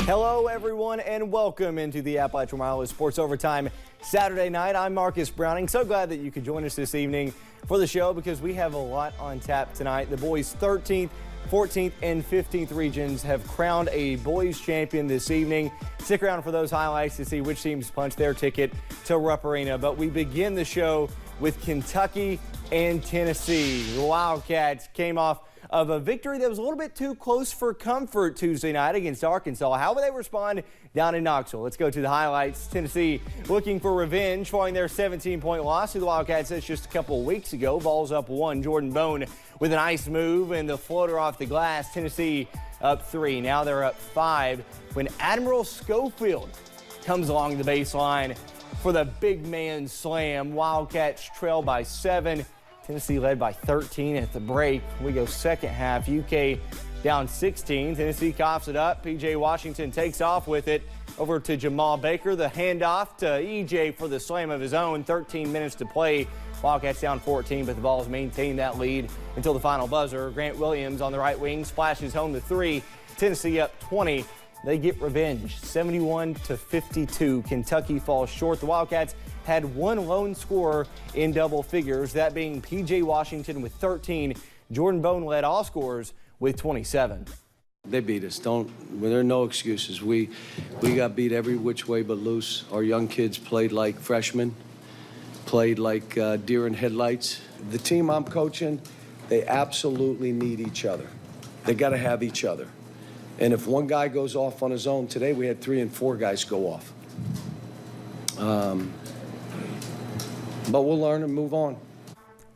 Hello, everyone, and welcome into the Appalachian Wireless Sports Overtime Saturday night. I'm Marcus Browning. So glad that you could join us this evening for the show because we have a lot on tap tonight. The boys' 13th, 14th, and 15th regions have crowned a boys champion this evening. Stick around for those highlights to see which teams punch their ticket to Rupp Arena. But we begin the show with Kentucky and Tennessee. The Wildcats came off of a victory that was a little bit too close for comfort Tuesday night against Arkansas. How will they respond down in Knoxville? Let's go to the highlights. Tennessee looking for revenge following their 17-point loss to the Wildcats just a couple of weeks ago. Vols up 1. Jordan Bone with a nice move and the floater off the glass. Tennessee up 3. Now they're up 5 when Admiral Schofield comes along the baseline for the big man slam. Wildcats trail by 7. Tennessee led by 13 at the break. We go second half. UK down 16. Tennessee coughs it up. P.J. Washington takes off with it. Over to Jamal Baker. The handoff to E.J. for the slam of his own. 13 minutes to play. Wildcats down 14, but the Vols maintain that lead until the final buzzer. Grant Williams on the right wing splashes home the 3. Tennessee up 20. They get revenge. 71-52. Kentucky falls short. The Wildcats had one lone scorer in double figures, that being P.J. Washington with 13. Jordan Bone led all scorers with 27. They beat us. There are no excuses. We got beat every which way but loose. Our young kids played like freshmen, played like deer in headlights. The team I'm coaching, they absolutely need each other. They got to have each other. And if one guy goes off on his own, today we had 3 and 4 guys go off. But we'll learn and move on.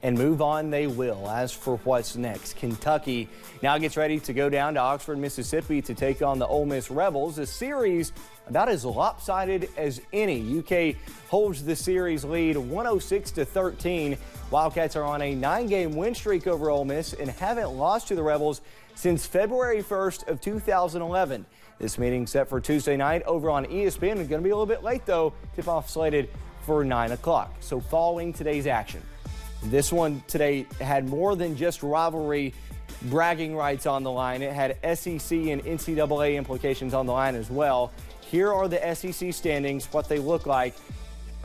And move on they will. As for what's next, Kentucky now gets ready to go down to Oxford, Mississippi to take on the Ole Miss Rebels. A series about as lopsided as any. UK holds the series lead 106-13. Wildcats are on a 9-game win streak over Ole Miss and haven't lost to the Rebels since February 1st of 2011. This meeting set for Tuesday night over on ESPN. It's going to be a little bit late, though. Tip-off slated for 9 o'clock. So following today's action, this one today had more than just rivalry bragging rights on the line. It had SEC and NCAA implications on the line as well. Here are the SEC standings, what they look like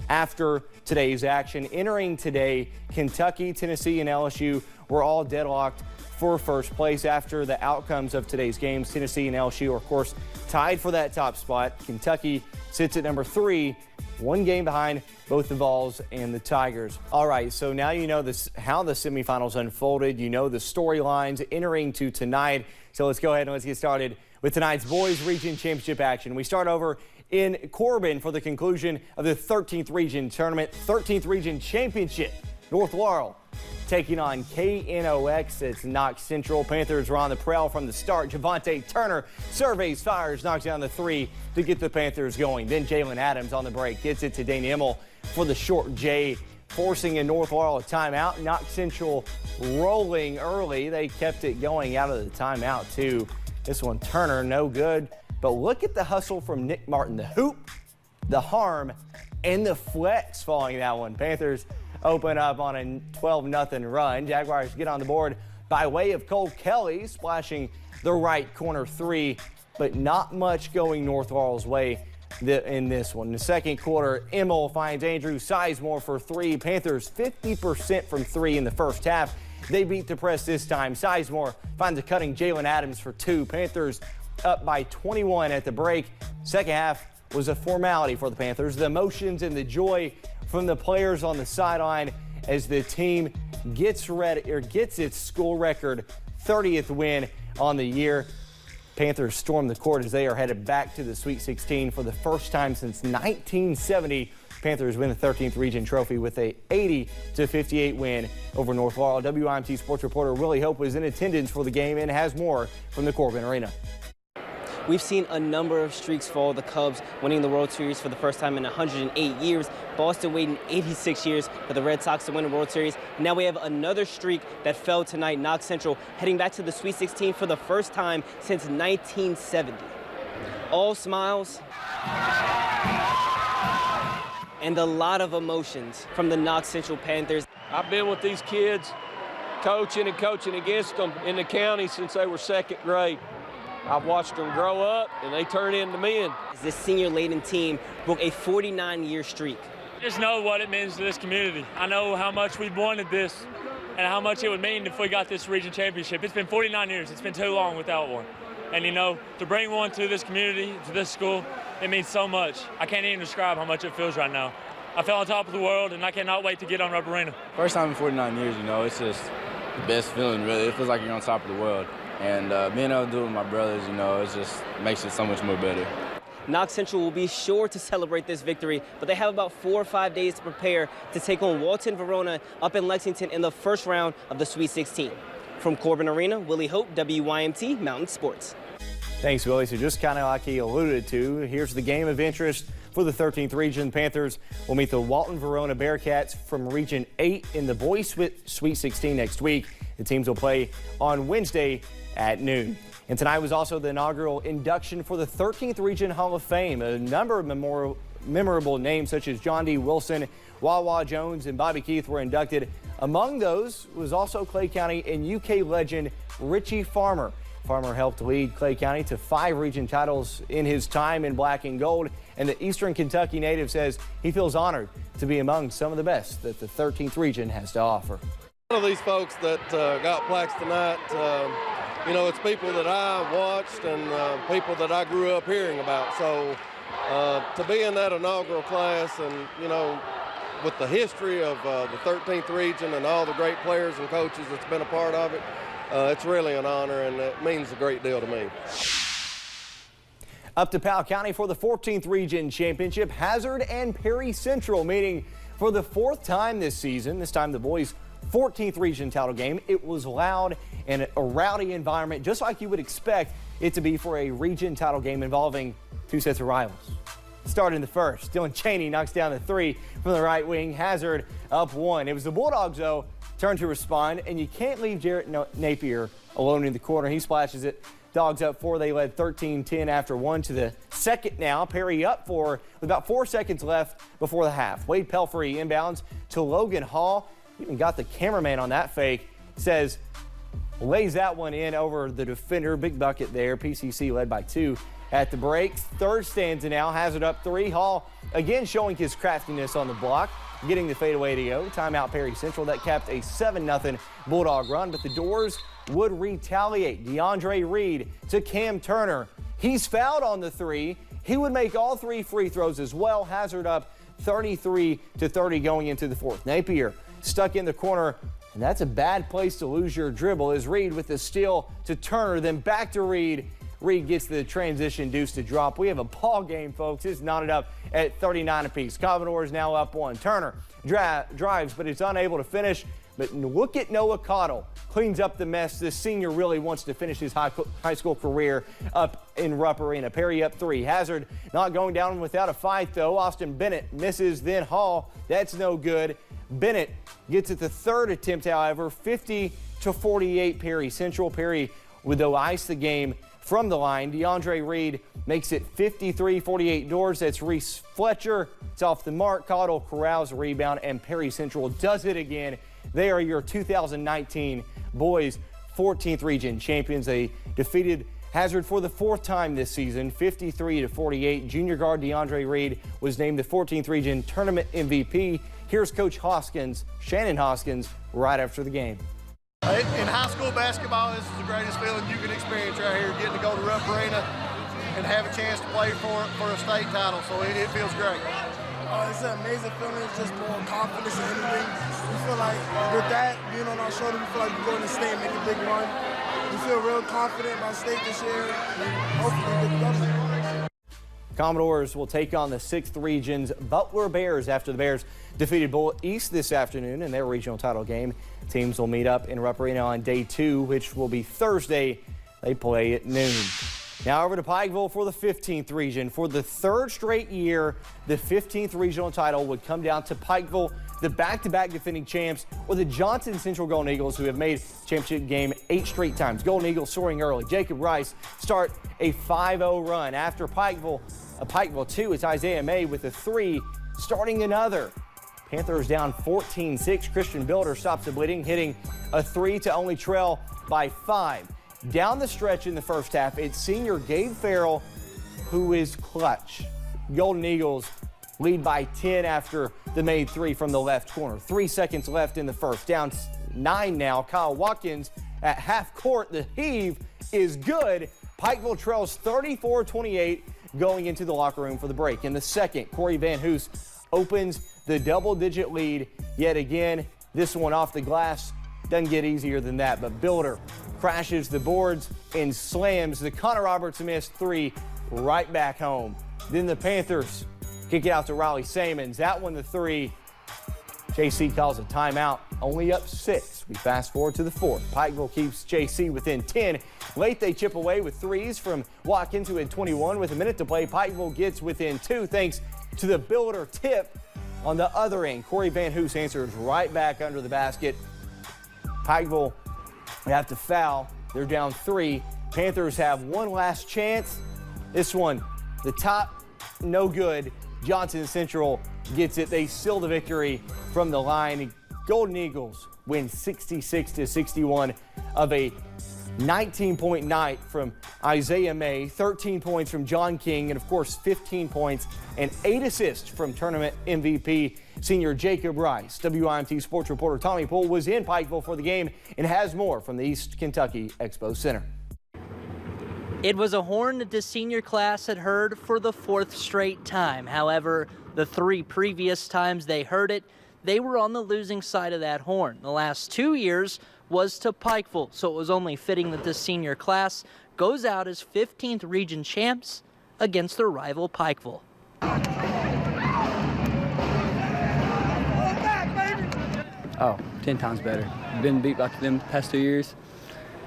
after today's action. Entering today, Kentucky, Tennessee, and LSU were all deadlocked for first place after the outcomes of today's games. Tennessee and LSU are, of course, tied for that top spot. Kentucky sits at number 3, 1 game behind both the Vols and the Tigers. All right, so now you know how the semifinals unfolded. You know the storylines entering to tonight. So let's go ahead and let's get started with tonight's Boys Region Championship action. We start over in Corbin for the conclusion of the 13th Region Tournament, 13th Region Championship. North Laurel taking on KNOX. It's Knox Central. Panthers were on the prowl from the start. Javante Turner surveys, fires, knocks down the 3 to get the Panthers going. Then Jalen Adams on the break gets it to Dane Immel for the short J, forcing in North Laurel a timeout. Knox Central rolling early. They kept it going out of the timeout, too. This one, Turner, no good. But look at the hustle from Nick Martin. The hoop, the harm, and the flex following that one. Panthers open up on a 12-0 run. Jaguars get on the board by way of Cole Kelly, splashing the right corner 3, but not much going North Laurel's way in this one. In the second quarter, Immel finds Andrew Sizemore for 3. Panthers 50% from 3 in the first half. They beat the press this time. Sizemore finds a cutting Jalen Adams for 2. Panthers up by 21 at the break. Second half was a formality for the Panthers. The emotions and the joy from the players on the sideline as the team gets ready, or gets its school record 30th win on the year. Panthers storm the court as they are headed back to the Sweet 16 for the first time since 1970. Panthers win the 13th Region Trophy with a 80-58 win over North Laurel. WIMT sports reporter Willie Hope was in attendance for the game and has more from the Corbin Arena. We've seen a number of streaks fall. The Cubs winning the World Series for the first time in 108 years. Boston waiting 86 years for the Red Sox to win the World Series. Now we have another streak that fell tonight. Knox Central heading back to the Sweet 16 for the first time since 1970. All smiles and a lot of emotions from the Knox Central Panthers. I've been with these kids coaching and coaching against them in the county since they were 2nd grade. I've watched them grow up, and they turn into men. This senior-laden team broke a 49-year streak. I just know what it means to this community. I know how much we wanted this and how much it would mean if we got this region championship. It's been 49 years. It's been too long without one. And, you know, to bring one to this community, to this school, it means so much. I can't even describe how much it feels right now. I feel on top of the world, and I cannot wait to get on Rupp Arena. First time in 49 years, you know, it's just the best feeling, really. It feels like you're on top of the world. And being able to do it with my brothers, you know, it just makes it so much more better. Knox Central will be sure to celebrate this victory, but they have about 4 or 5 days to prepare to take on Walton Verona up in Lexington in the first round of the Sweet 16. From Corbin Arena, Willie Hope, WYMT Mountain Sports. Thanks, Willie. So just kind of like he alluded to, here's the game of interest for the 13th region. Panthers will meet the Walton Verona Bearcats from Region 8 in the Boys Sweet 16 next week. The teams will play on Wednesday at noon. And tonight was also the inaugural induction for the 13th Region Hall of Fame. A number of memorable names such as John D. Wilson, Wawa Jones, and Bobby Keith were inducted. Among those was also Clay County and UK legend Richie Farmer. Farmer helped lead Clay County to 5 region titles in his time in black and gold, and the Eastern Kentucky native says he feels honored to be among some of the best that the 13th region has to offer. One of these folks that got plaques tonight, you know, it's people that I watched and people that I grew up hearing about. So to be in that inaugural class and, you know, with the history of the 13th region and all the great players and coaches that's been a part of it, it's really an honor, and it means a great deal to me. Up to Powell County for the 14th Region Championship, Hazard and Perry Central meeting for the 4th time this season. This time the boys' 14th Region title game. It was loud and a rowdy environment, just like you would expect it to be for a region title game involving 2 sets of rivals. Starting in the first, Dylan Cheney knocks down the 3 from the right wing. Hazard up 1. It was the Bulldogs, though, turn to respond, and you can't leave Jarrett Napier alone in the corner. He splashes it. Dogs up 4. They led 13-10 after 1 to the second now. Perry up 4 with about 4 seconds left before the half. Wade Pelfrey inbounds to Logan Hall. Even got the cameraman on that fake. Says, lays that one in over the defender. Big bucket there. PCC led by 2 at the break. Third stanza now. Hazard up 3. Hall again showing his craftiness on the block, getting the fadeaway to go. Timeout Perry Central. That capped a 7-0 Bulldog run, but the Doors would retaliate. DeAndre Reed to Cam Turner. He's fouled on the 3. He would make all 3 free throws as well. Hazard up 33-30 going into the 4th. Napier stuck in the corner, and that's a bad place to lose your dribble as Reed with the steal to Turner, then back to Reed. Reed gets the transition deuce to drop. We have a ball game, folks. It's knotted up at 39 apiece. Commodores now up 1. Turner drives, but it's unable to finish. But look at Noah Cottle. Cleans up the mess. This senior really wants to finish his high school career up in Rupp Arena. Perry up 3. Hazard not going down without a fight, though. Austin Bennett misses, then Hall. That's no good. Bennett gets it the 3rd attempt, however. 50-48 Perry Central. Perry would, though, ice the game from the line. DeAndre Reed makes it 53-48 Doors. That's Reese Fletcher. It's off the mark. Cottle corrals a rebound, and Perry Central does it again. They are your 2019 boys 14th Region champions. They defeated Hazard for the 4th time this season, 53-48. Junior guard DeAndre Reed was named the 14th Region Tournament MVP. Here's Coach Hoskins, Shannon Hoskins, right after the game. In high school basketball, this is the greatest feeling you can experience right here, getting to go to Rupp Arena and have a chance to play for a state title, so it feels great. It's an amazing feeling. It's just more confidence in anything. We feel like with that being on our shoulder, we feel like we're going to state and make a big run. We feel real confident about state this year, and hopefully get the government. Commodores will take on the 6th Region's Butler Bears after the Bears defeated Bull East this afternoon in their regional title game. Teams will meet up in Rupp Arena on day 2, which will be Thursday. They play at noon. Now over to Pikeville for the 15th Region. For the 3rd straight year, the 15th regional title would come down to Pikeville, the back-to-back defending champs, or the Johnson Central Golden Eagles, who have made championship game 8 straight times. Golden Eagles soaring early. Jacob Rice start a 5-0 run. After Pikeville 2, it's Isaiah May with a 3 starting another. Panthers down 14-6. Christian Builder stops the bleeding, hitting a 3 to only trail by 5. Down the stretch in the first half, it's senior Gabe Farrell who is clutch. Golden Eagles lead by 10 after the made 3 from the left corner. 3 seconds left in the first. Down 9 now. Kyle Watkins at half court. The heave is good. Pikeville trails 34-28 going into the locker room for the break. In the second, Corey Van Hoos opens the double-digit lead yet again. This one off the glass doesn't get easier than that, but Builder crashes the boards and slams the Connor Roberts missed 3 right back home. Then the Panthers kick it out to Riley Sammons. That one the 3. JC calls a timeout, only up 6. We fast forward to the 4th. Pikeville keeps JC within 10. Late they chip away with 3s from Watkins, who had 21. With a minute to play, Pikeville gets within 2 thanks to the Builder tip on the other end. Corey Van Hoos answers right back under the basket. Pikeville have to foul. They're down 3. Panthers have one last chance. This one, the top, no good. Johnson Central gets it. They seal the victory from the line. Golden Eagles win 66-61 of a 19-point night from Isaiah May, 13 points from John King, and of course 15 points and 8 assists from tournament MVP senior Jacob Rice. WIMT sports reporter Tommy Poole was in Pikeville for the game and has more from the East Kentucky Expo Center. It was a horn that the senior class had heard for the 4th straight time. However, the 3 previous times they heard it, they were on the losing side of that horn. The last 2 years was to Pikeville, so it was only fitting that this senior class goes out as 15th region champs against their rival Pikeville. Oh, 10 times better. Been beat by them past 2 years.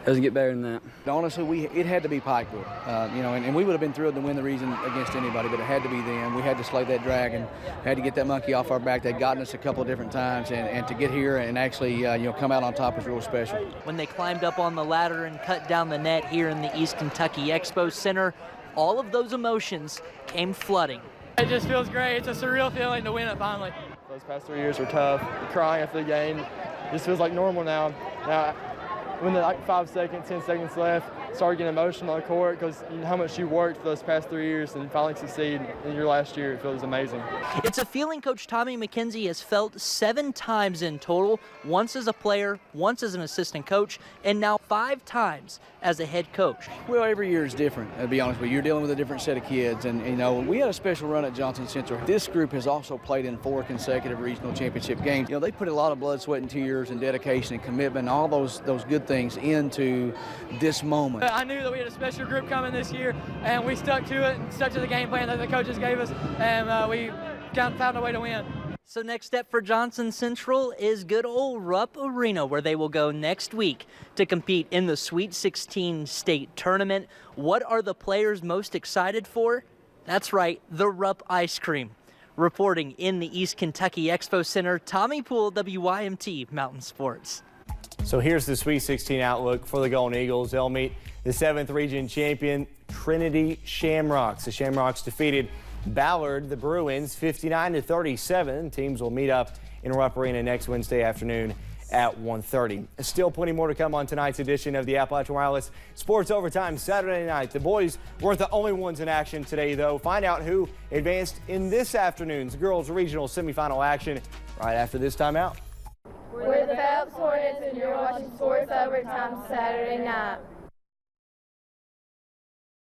Doesn't get better than that. Honestly, it had to be Pikeville, and we would have been thrilled to win the region against anybody, but it had to be them. We had to slay that dragon, had to get that monkey off our back. They'd gotten us a couple of different times, and to get here and actually, come out on top was real special. When they climbed up on the ladder and cut down the net here in the East Kentucky Expo Center, all of those emotions came flooding. It just feels great. It's a surreal feeling to win it finally. Those past 3 years were tough. Crying after the game. It just feels like normal now. When the 5 seconds, 10 seconds left, started getting emotional on the court because you know how much you worked for those past 3 years and finally succeed in your last year. It feels amazing. It's a feeling Coach Tommy McKenzie has felt 7 times in total, once as a player, once as an assistant coach, and now 5 times as a head coach. Well, every year is different, to be honest with you. You're dealing with a different set of kids, and we had a special run at Johnson Central. This group has also played in 4 consecutive regional championship games. They put a lot of blood, sweat, and tears and dedication and commitment, and all those good things into this moment. I knew that we had a special group coming this year, and we stuck to it and stuck to the game plan that the coaches gave us, and we found a way to win. So next step for Johnson Central is good old Rupp Arena, where they will go next week to compete in the Sweet 16 state tournament. What are the players most excited for? That's right, the Rupp ice cream. Reporting in the East Kentucky Expo Center, Tommy Poole, WIMT Mountain Sports. So here's the Sweet 16 outlook for the Golden Eagles. They'll meet the 7th region champion Trinity Shamrocks. The Shamrocks defeated Ballard, the Bruins, 59-37. Teams will meet up in Rupp Arena next Wednesday afternoon at 1:30. Still plenty more to come on tonight's edition of the Appalachian Wireless Sports Overtime Saturday night. The boys weren't the only ones in action today, though. Find out who advanced in this afternoon's girls regional semifinal action right after this timeout. We're the Phelps Hornets, and you're watching Sports Overtime Saturday night.